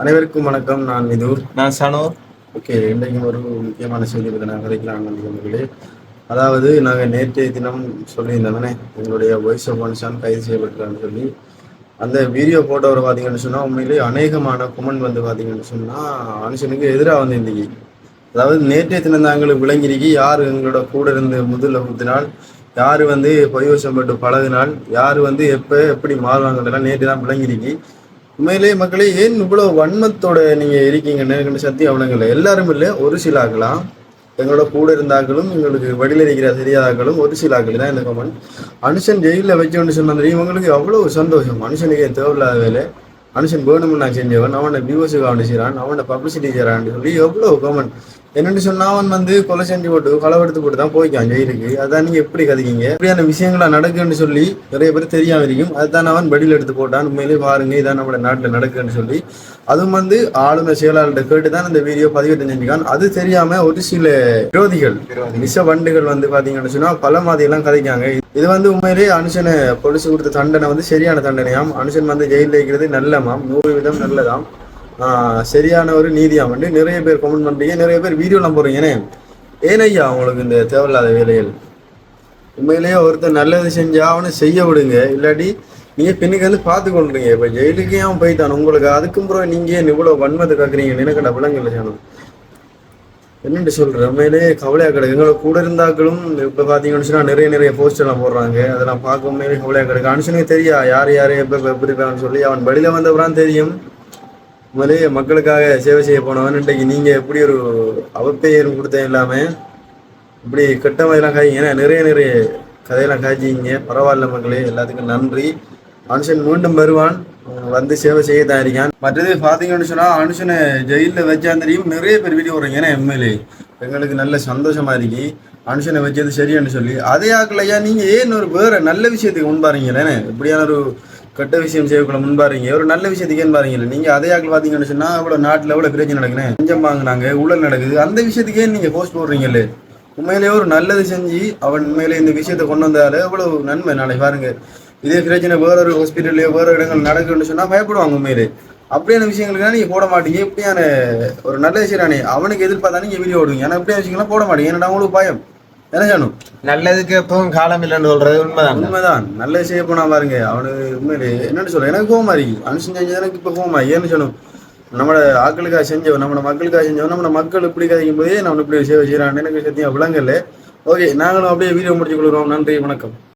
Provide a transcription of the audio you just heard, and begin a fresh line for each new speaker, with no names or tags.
அனைவருக்கும் வணக்கம். நான் மிதுர்.
நான் சனோ.
ஓகே, இன்றைக்கும் ஒரு முக்கியமான செய்தி பற்றி நான் கதைக்கலாம் நண்பர்களே. அதாவது நாங்கள் நேற்றைய தினம் சொல்லியிருந்தோன்னே எங்களுடைய வாய்ஸ் ஆஃப் மனுஷன் கைது செய்யப்பட்டிருக்கான்னு சொல்லி அந்த வீடியோ போட்டோவை பார்த்தீங்கன்னு சொன்னால் உண்மையிலேயே அநேகமான குமன் வந்து பார்த்தீங்கன்னு சொன்னால் மனுஷனுக்கு எதிராக வந்து இருந்தீங்க. அதாவது நேற்றைய தினம் தாங்களுக்கு விளங்கிருக்கி யார் எங்களோட கூட இருந்து முதல்ல ஊற்றினால், யார் வந்து பொய்வசப்பட்டு பழகினால், யார் வந்து எப்போ எப்படி மாறுவாங்கன்றலாம் நேற்று தான் விளங்கிருக்கி. உண்மையிலேயே மக்களே ஏன் இவ்வளவு வன்மத்தோட நீங்க இருக்கீங்கன்னு எனக்கு சத்தியம் அவ்வளோங்கல்ல. எல்லாரும் இல்லை, ஒரு சில ஆக்கலாம் எங்களோட கூட இருந்தாக்களும் எங்களுக்கு வழியில் இருக்கிற தெரியாதாக்களும் ஒரு சில ஆக்கள் தான் இந்த கமெண்ட். மனுஷன் ஜெயிலில் வச்சோன்னு சொன்னது இவங்களுக்கு அவ்வளவு சந்தோஷம். மனுஷனுக்கு தேவையில்லாத வேலை, மனுஷன் வேணும்னு நான் செஞ்சவன், அவனை வியூவர்ஸுக்கு அவன் செய்கிறான், அவனை பப்ளிசிட்டி செய்கிறான்னு சொல்லி எவ்வளவு கமெண்ட். என்னென்னு சொன்னா அவன் வந்து கொலை செஞ்சு போட்டு களவெடுத்து போட்டு தான் போய்க்கான் ஜெயிலுக்கு. அதான் நீங்க எப்படி கதைக்கீங்க? இப்படியான விஷயங்களா நடக்குன்னு சொல்லி நிறைய பேர் தெரியாம இருக்கும். அதுதான் அவன் வடியில் எடுத்து போட்டான். உண்மையிலேயே பாருங்க, இதான் நம்ம நாட்டில் நடக்குன்னு சொல்லி அதுவும் வந்து ஆளுநர் செயலாளர்கிட்ட கேட்டு தான் இந்த வீடியோ பதிவேற்றம் செஞ்சுக்கான். அது தெரியாம ஒரு சில விரோதிகள் விஷ வண்டுகள் வந்து பாத்தீங்கன்னு சொன்னா பல மாதிரியெல்லாம் கதைக்காங்க. இது வந்து உண்மையிலேயே அனுஷனை பொலிசு கொடுத்த தண்டனை வந்து சரியான தண்டனையாம். அனுஷன் வந்து ஜெயிலில் இருக்கிறது நல்லமாம், 100% நல்லதாம், சரியான ஒரு நீதியாம் வந்து நிறைய பேர் கமெண்ட் பண்றீங்க, நிறைய பேர் வீடியோலாம் போடுறீங்க. ஏனையா அவங்களுக்கு இந்த தேவையில்லாத வேலைகள்? உண்மையிலேயே ஒருத்தர் நல்லது செஞ்சா அவனை செய்ய விடுங்க, இல்லாட்டி நீங்க பின்னுக்கு வந்து பார்த்து கொள்றீங்க. இப்ப ஜெயிலுக்கே அவன் போய்த்தான் உங்களுக்கு, அதுக்கும் பிறகு நீங்க இவ்வளவு வன்மத்தை காக்குறீங்க. எனக்கு விலங்குல சேனம் என்னென்று சொல்றேன். உண்மையிலேயே கவலையா கிடக்கு. எங்களை கூட இருந்தாக்களும் இப்ப பாத்தீங்கன்னு சொன்னா நிறைய போஸ்டர் எல்லாம் போடுறாங்க. அதெல்லாம் பார்க்க உண்மையிலேயே கவலையா கிடக்கு. அனுஷனுக்கு தெரியா யார் எப்ப எப்படி இருக்கான்னு சொல்லி. அவன் வழியில வந்தவரான் தெரியும். உண்மையிலேயே மக்களுக்காக சேவை செய்ய போனவன் இன்றைக்கு நீங்க எப்படி ஒரு அவப்பெயரும் கொடுத்த இல்லாம இப்படி கெட்ட மாதிரிலாம் காய்ங்க. ஏன்னா நிறைய கதையெல்லாம் காய்ச்சிங்க. பரவாயில்ல மக்களே, எல்லாத்துக்கும் நன்றி. அனுஷன் மீண்டும் வருவான், வந்து சேவை செய்ய தான் இருக்கான். மற்றது பாத்தீங்கன்னு சொன்னா அனுஷனை ஜெயிலில் வச்சான் தெரியும். நிறைய பேர் வீடியோ வர்றீங்க. ஏன்னா எம்எல்ஏ எங்களுக்கு நல்ல சந்தோஷமா இருக்கு அனுஷனை வச்சது சரியானு சொல்லி. அதே ஆக்கலையா நீங்க ஏன் ஒரு வேற நல்ல விஷயத்துக்கு முன்பாருங்களே? இப்படியான ஒரு கெட்ட விஷயம் செய்யக்குள்ள முன்பாருங்க, ஒரு நல்ல விஷயத்துக்கு ஏன் பாருங்க. நீங்க அதே ஆக்கள் பாத்தீங்கன்னு சொன்னா இவ்வளவு நாட்டுல எவ்வளவு பிரச்சனை நடக்குது, கொஞ்சம் வாங்கினாங்க, ஊழல் நடக்குது, அந்த விஷயத்துக்கே நீங்க போஸ்ட் போடுறீங்களே. உண்மையிலேயே ஒரு நல்லது செஞ்சு அவன் உண்மையிலே இந்த விஷயத்த கொண்டு வந்தாலே எவ்வளவு நன்மை. நாளைக்கு பாருங்க இதே பிரச்சனை வேற ஒரு ஹாஸ்பிட்டல்லையோ வேற இடங்கள் நடக்குன்னு சொன்னா பயப்படுவாங்க. உண்மையிலே அப்படியான விஷயங்களுக்கு நீங்க போட மாட்டீங்க. எப்படியான ஒரு நல்ல விஷயம் அவனுக்கு எதிர்பார்த்தா நீங்க வீடியோ ஓடுவீங்க, ஆனா எப்படியான விஷயங்கள்லாம் போட மாட்டீங்க. என்னடா உங்களுக்கு பயம் என்ன செய்யணும்?
நல்லதுக்கு எப்பவும் காலம் இல்லைன்னு சொல்றது
உண்மைதான். நல்ல விஷயம் போனா பாருங்க அவனு உண்மையிலே என்னன்னு சொல்ல எனக்கு கோவமா இருக்கு. அனுசன் செஞ்ச எனக்கு இப்ப கோவமா ஏன்னு சொல்லணும். நம்மளோட ஆக்களுக்காக செஞ்சவன், நம்ம மக்களுக்காக செஞ்சவன், நம்ம மக்கள் இப்படி கதைக்கும் போதே நம்ம இப்படி சேவை செய்யறான்னு எனக்கு சத்தியம் விளங்கல. ஓகே, நாங்களும் அப்படியே வீடியோ முடிச்சு கொள்கிறோம். நன்றி, வணக்கம்.